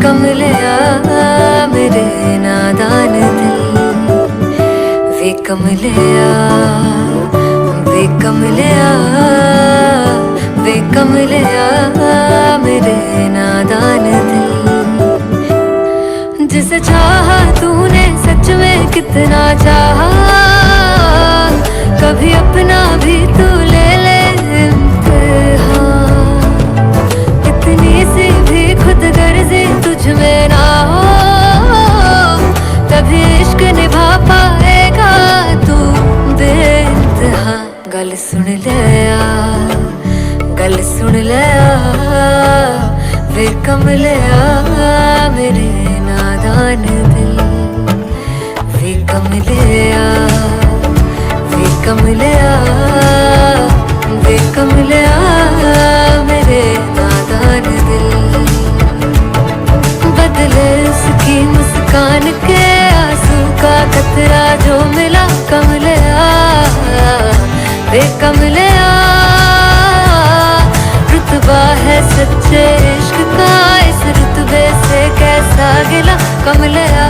कमलिया मेरे नादान दिल, वे कमलिया, वे कमलिया, वे कमलिया मेरे नादान दिल। जिसे चाहा तूने सच में कितना चाहा, कभी अपना भी तू ले ले इम्तिहान। इतनी सी भी खुद गर्जी तुझ में ना हो, तभी इश्क निभा पाएगा तू बेइंतहा। गल सुन ले आ, गल सुन ले आ, वे कमलिया मेरे नादान दिल, वे कमलिया, वे कमलिया, वे कमलिया मेरे नादान दिल। बदले उसकी मुस्कान के आंसू का कतरा जो मिला कमलिया, वे कमलिया। रुतबा है सच्चे इश्क का, इस रुतबे से कैसा गिला कमलिया,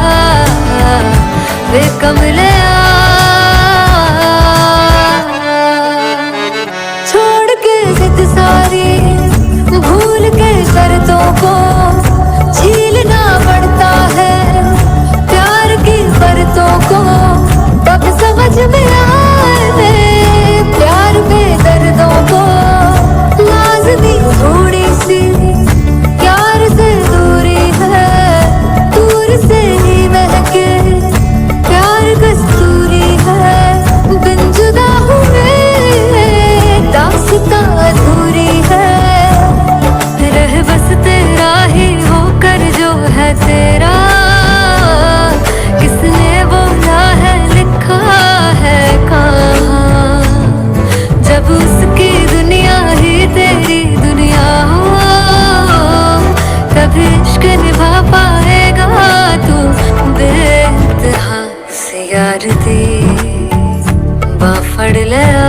वे कमलिया। छोड़ के जिद सारी, भूल के शर्तों को, झीलना पड़ता है प्यार की शर्तों को। तब समझ में आए प्यार में दर्दों को, लाज़मी थोड़ी सी प्यार से दूरी है, दूर से ही महके प्यार कस्तूरी है। बिन जुदा हुए दास्तां अधूरी है, रह बस तेरा ही होकर जो है तेरा। किसने बोला है लिखा है कहाँ, जब उसकी दुनिया ही तेरी दुनिया हो, तभी इश्क निभा पाएगा तू बेइंतहा। से यार दी बां फड़ लिया,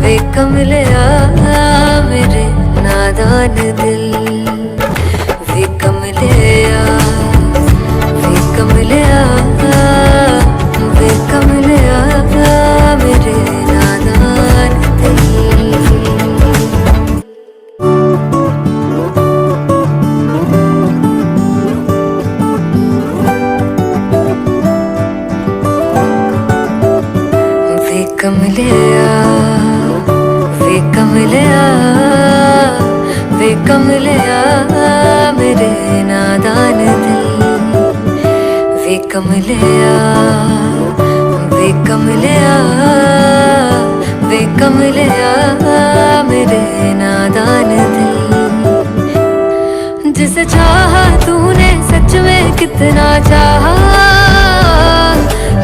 वे कमलिया मेरे नादान दिल, वे कमलिया, वे कमलिया, वे कमलिया मेरे नादान दिल। वे कमलिया, वे कमलिया, वे कमलिया मेरे नादान दिल, वे कमलिया, वे कमलिया, वे कमलिया मेरे नादान दिल। जिसे चाहा तूने सच में कितना चाहा,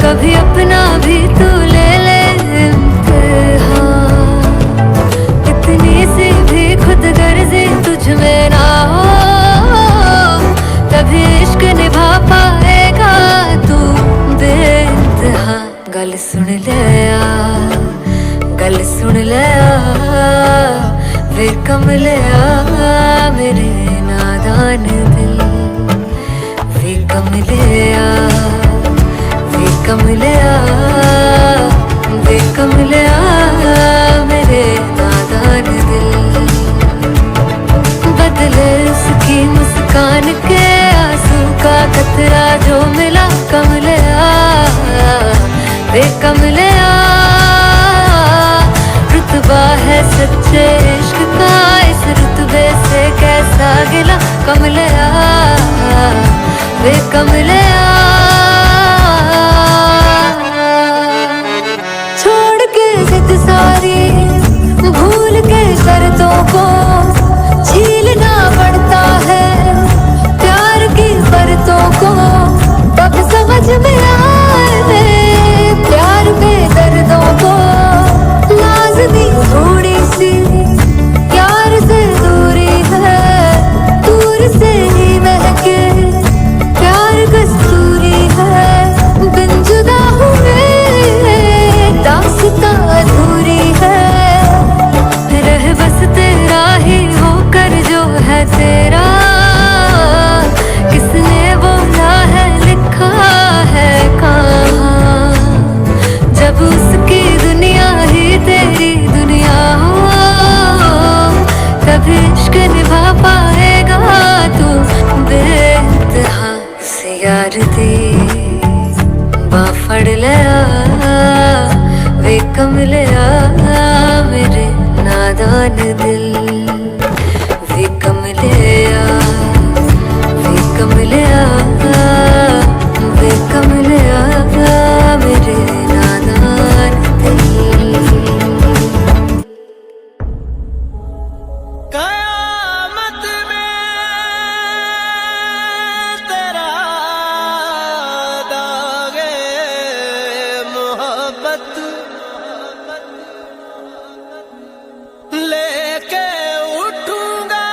कभी अपना भी तू ले ले इम्तिहान। इतनी सी भी खुद गर्जी तुझ में ना हो, तभी इश्क निभा पाएगा तू बेइंतहा। गल सुन ले आ, गल सुन ले आ, वे कमलिया मेरे नादान दिल, वे कमलिया, वे कमलिया, वे कमलिया मेरे नादान दिल। बदले उसकी मुस्कान के आंसू का कतरा जो मिला कमलिया, वे कमलिया। रुतबा है सच्चे इश्क का, इस रुतबे से कैसा गिला कमलिया, वे कमलिया। छोड़ के जिद सारी, भूल के शर्तों को, झीलना पड़ता है प्यार की शर्तों को। तब समझ में आए प्यार में दर्दों को, लाज़मी थोड़ी सी प्यार से दूरी है, दूर से ही महके प्यार कस्तूरी कमलिया मेरे नादान दिल, वे कमलिया, वे कमलिया, वे कमलिया मेरे नादान दिल। कयामत में तेरा दागे मोहब्बत लेके उठूंगा,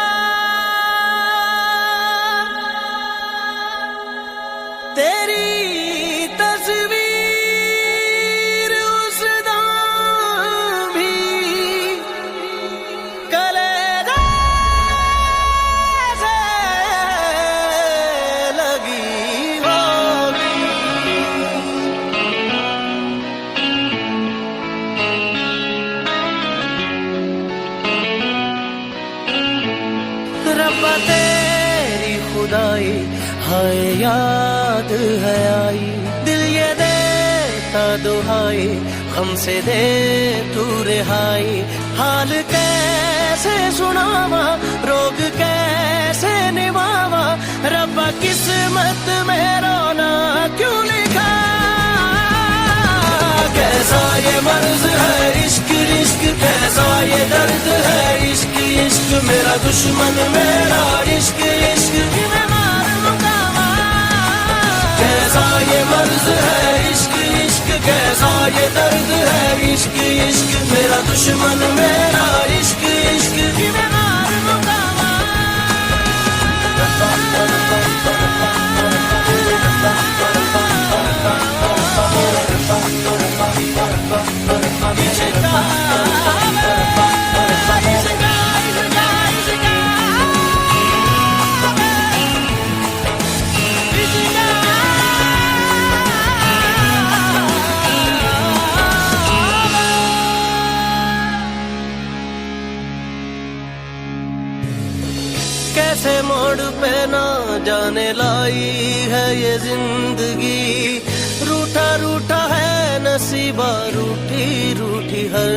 तेरी तस्वीर उस दाम भी कलेजा से लगी होगी। रब्बा तेरी खुदाई हाय याद है आई, दिल ये देता दुहाई हमसे दे तू रिहाई। हाल कैसे सुनावा, रोग कैसे निभावा, रब्बा किस्मत में रोना क्यों लिखा। कैसा ये मर्ज है इश्क इश्क, कैसा ये दर्द है इश्क इश्क, मेरा दुश्मन मेरा इश्क इश्क मैं मार लूंगा। कैसा ये मर्ज है इश्क इश्क, कैसा ये दर्द है इश्क इश्क, मेरा दुश्मन मेरा इश्क इश्क मैं मार लूंगा। कैसे मोड़ पे ना जाने लाई है ये जिंदगी, रूठा रूठा है नसीबा, रूठी रूठी हर